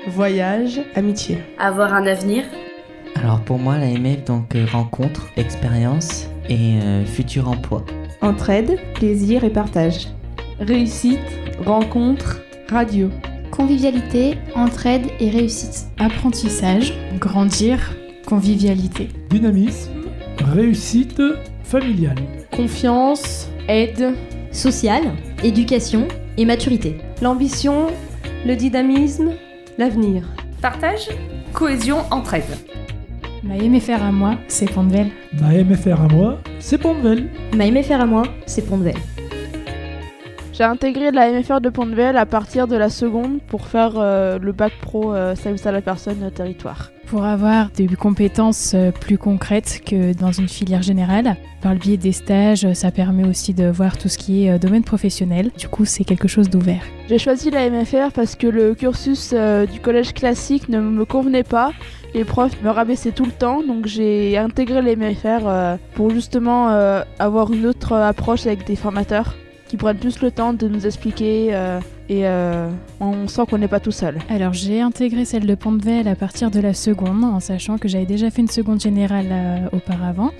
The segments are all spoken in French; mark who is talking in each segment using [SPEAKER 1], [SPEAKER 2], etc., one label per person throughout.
[SPEAKER 1] voyage, amitié.
[SPEAKER 2] Avoir un avenir.
[SPEAKER 3] Alors pour moi, l'AMF, donc rencontre, expérience et futur emploi.
[SPEAKER 1] Entraide, plaisir et partage.
[SPEAKER 4] Réussite, rencontre, radio.
[SPEAKER 5] Convivialité, entraide et réussite.
[SPEAKER 6] Apprentissage, grandir, convivialité.
[SPEAKER 7] Dynamisme, réussite familiale.
[SPEAKER 4] Confiance, aide.
[SPEAKER 2] Sociale, éducation et maturité.
[SPEAKER 1] L'ambition, le dynamisme, l'avenir.
[SPEAKER 8] Partage, cohésion, entraide.
[SPEAKER 6] Ma MFR à moi, c'est Pont-de-Vel.
[SPEAKER 7] Ma MFR à moi, c'est Pont-de-Vel.
[SPEAKER 2] Ma MFR à moi, c'est Pont-de-Vel.
[SPEAKER 4] J'ai intégré la MFR de Pont-de-Vel à partir de la seconde pour faire le bac pro service à la personne territoire.
[SPEAKER 6] Pour avoir des compétences plus concrètes que dans une filière générale. Par le biais des stages, ça permet aussi de voir tout ce qui est domaine professionnel. Du coup, c'est quelque chose d'ouvert.
[SPEAKER 4] J'ai choisi la MFR parce que le cursus du collège classique ne me convenait pas. Les profs me rabaissaient tout le temps, donc j'ai intégré la MFR pour justement avoir une autre approche avec des formateurs qui prennent plus le temps de nous expliquer et on sent qu'on n'est pas tout seul.
[SPEAKER 6] Alors j'ai intégré celle de Pont-de-Vel à partir de la seconde, en sachant que j'avais déjà fait une seconde générale auparavant.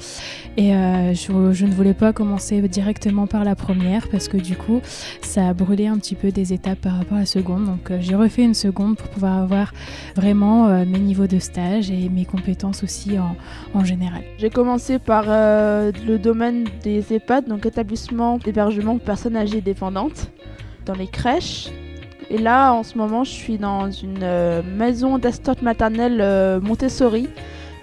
[SPEAKER 6] Et je ne voulais pas commencer directement par la première parce que du coup ça a brûlé un petit peu des étapes par rapport à la seconde. Donc j'ai refait une seconde pour pouvoir avoir vraiment mes niveaux de stage et mes compétences aussi en général.
[SPEAKER 4] J'ai commencé par le domaine des EHPAD, donc établissement d'hébergement pour personnes âgées dépendantes, dans les crèches. Et là en ce moment je suis dans une maison d'assistante maternelle Montessori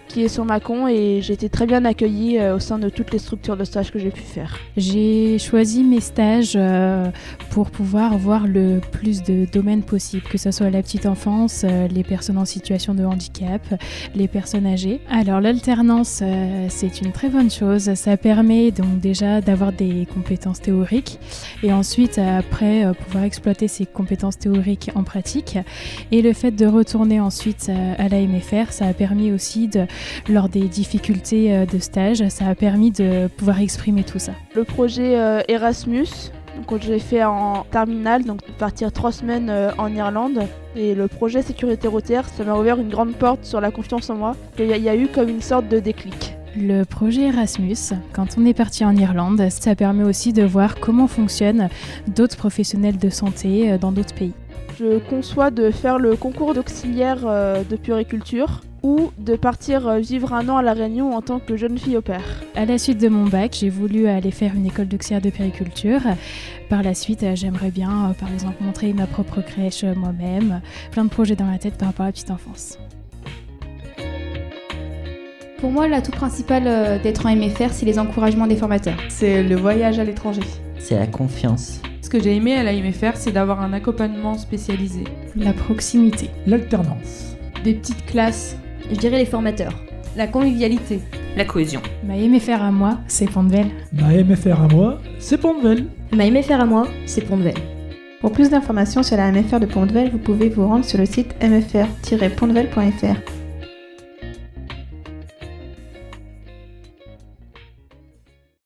[SPEAKER 4] qui est sur Mâcon et j'ai été très bien accueillie au sein de toutes les structures de stage que j'ai pu faire.
[SPEAKER 6] J'ai choisi mes stages pour pouvoir voir le plus de domaines possibles, que ce soit la petite enfance, les personnes en situation de handicap, les personnes âgées. Alors l'alternance, c'est une très bonne chose. Ça permet donc déjà d'avoir des compétences théoriques et ensuite après pouvoir exploiter ces compétences théoriques en pratique. Et le fait de retourner ensuite à la MFR, ça a permis aussi lors des difficultés de stage, ça a permis de pouvoir exprimer tout ça.
[SPEAKER 4] Le projet Erasmus, donc j'ai fait en terminale, donc partir 3 semaines en Irlande. Et le projet sécurité routière, ça m'a ouvert une grande porte sur la confiance en moi. Il y a eu comme une sorte de déclic.
[SPEAKER 6] Le projet Erasmus, quand on est parti en Irlande, ça permet aussi de voir comment fonctionnent d'autres professionnels de santé dans d'autres pays.
[SPEAKER 4] Je conçois de faire le concours d'auxiliaire de puériculture ou de partir vivre 1 an à La Réunion en tant que jeune fille au pair.
[SPEAKER 6] À la suite de mon bac, j'ai voulu aller faire une école d'auxiliaire de puériculture. Par la suite, j'aimerais bien, par exemple, montrer ma propre crèche moi-même. Plein de projets dans la tête par rapport à la petite enfance.
[SPEAKER 5] Pour moi, l'atout principal d'être en MFR, c'est les encouragements des formateurs.
[SPEAKER 1] C'est le voyage à l'étranger.
[SPEAKER 3] C'est la confiance.
[SPEAKER 4] Ce que j'ai aimé à la MFR, c'est d'avoir un accompagnement spécialisé.
[SPEAKER 6] La proximité.
[SPEAKER 7] L'alternance.
[SPEAKER 4] Des petites classes.
[SPEAKER 2] Je dirais les formateurs.
[SPEAKER 1] La convivialité.
[SPEAKER 8] La cohésion.
[SPEAKER 6] Ma MFR à moi, c'est Pont-de-Vel.
[SPEAKER 7] Ma MFR à moi, c'est Pont-de-Vel.
[SPEAKER 2] Ma MFR à moi, c'est Pont-de-Vel.
[SPEAKER 1] Pour plus d'informations sur la MFR de Pont-de-Vel, vous pouvez vous rendre sur le site mfr-pont-de-vel.fr.